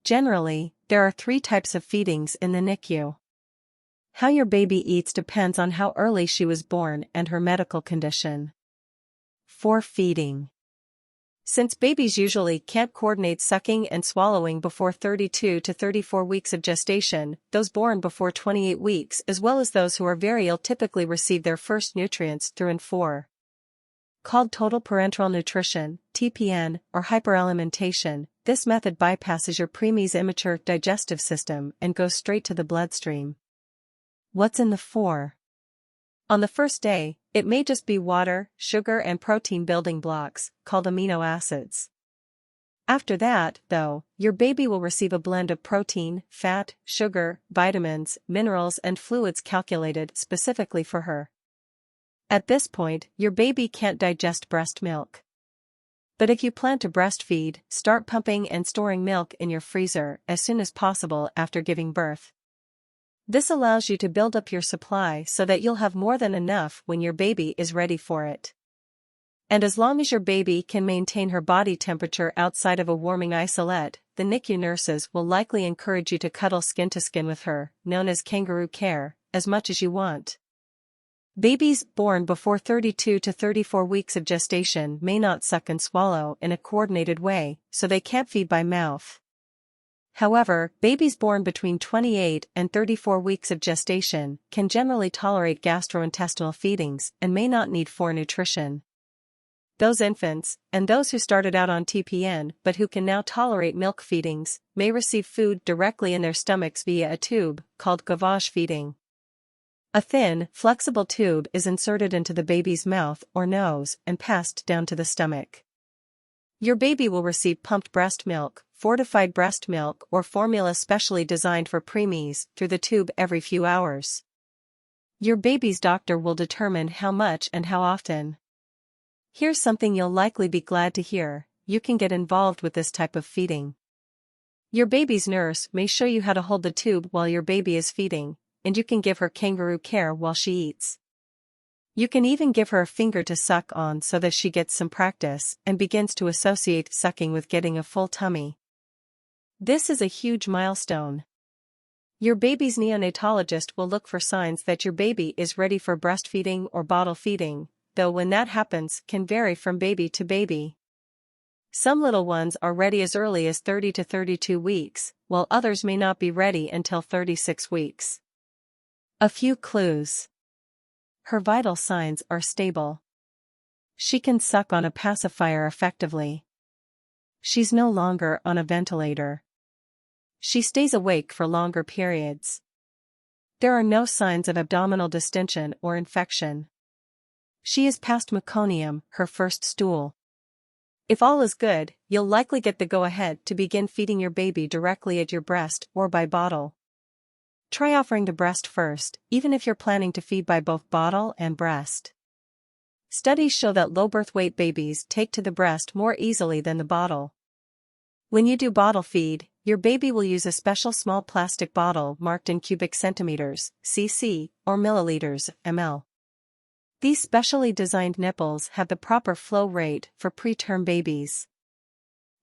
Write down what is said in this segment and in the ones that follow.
Generally, there are 3 types of feedings in the NICU. How your baby eats depends on how early she was born and her medical condition. 4 feeding. Since babies usually can't coordinate sucking and swallowing before 32 to 34 weeks of gestation, those born before 28 weeks as well as those who are very ill typically receive their first nutrients through and 4. Called total parenteral nutrition, TPN, or hyperalimentation, this method bypasses your preemie's immature digestive system and goes straight to the bloodstream. What's in the 4? On the first day, it may just be water, sugar and protein building blocks, called amino acids. After that, though, your baby will receive a blend of protein, fat, sugar, vitamins, minerals and fluids calculated specifically for her. At this point, your baby can't digest breast milk. But if you plan to breastfeed, start pumping and storing milk in your freezer as soon as possible after giving birth. This allows you to build up your supply so that you'll have more than enough when your baby is ready for it. And as long as your baby can maintain her body temperature outside of a warming isolette, the NICU nurses will likely encourage you to cuddle skin to skin with her, known as kangaroo care, as much as you want. Babies born before 32 to 34 weeks of gestation may not suck and swallow in a coordinated way, so they can't feed by mouth. However, babies born between 28 and 34 weeks of gestation can generally tolerate gastrointestinal feedings and may not need 4 nutrition. Those infants, and those who started out on TPN but who can now tolerate milk feedings, may receive food directly in their stomachs via a tube, called gavage feeding. A thin, flexible tube is inserted into the baby's mouth or nose and passed down to the stomach. Your baby will receive pumped breast milk, fortified breast milk or formula specially designed for preemies through the tube every few hours. Your baby's doctor will determine how much and how often. Here's something you'll likely be glad to hear: you can get involved with this type of feeding. Your baby's nurse may show you how to hold the tube while your baby is feeding, and you can give her kangaroo care while she eats. You can even give her a finger to suck on so that she gets some practice and begins to associate sucking with getting a full tummy. This is a huge milestone. Your baby's neonatologist will look for signs that your baby is ready for breastfeeding or bottle feeding, though when that happens can vary from baby to baby. Some little ones are ready as early as 30 to 32 weeks, while others may not be ready until 36 weeks. A few clues. Her vital signs are stable. She can suck on a pacifier effectively. She's no longer on a ventilator. She stays awake for longer periods. There are no signs of abdominal distension or infection. She is past meconium, her first stool. If all is good, you'll likely get the go-ahead to begin feeding your baby directly at your breast or by bottle. Try offering to breast first, even if you're planning to feed by both bottle and breast. Studies show that low birth weight babies take to the breast more easily than the bottle. When you do bottle feed, your baby will use a special small plastic bottle marked in cubic centimeters, cc, or milliliters, ml. These specially designed nipples have the proper flow rate for preterm babies.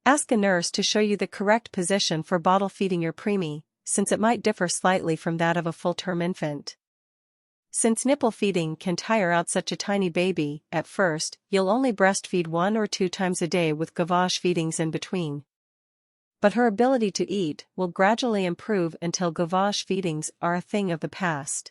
Ask a nurse to show you the correct position for bottle feeding your preemie, since it might differ slightly from that of a full-term infant. Since nipple feeding can tire out such a tiny baby, at first, you'll only breastfeed 1 or 2 times a day with gavage feedings in between. But her ability to eat will gradually improve until gavage feedings are a thing of the past.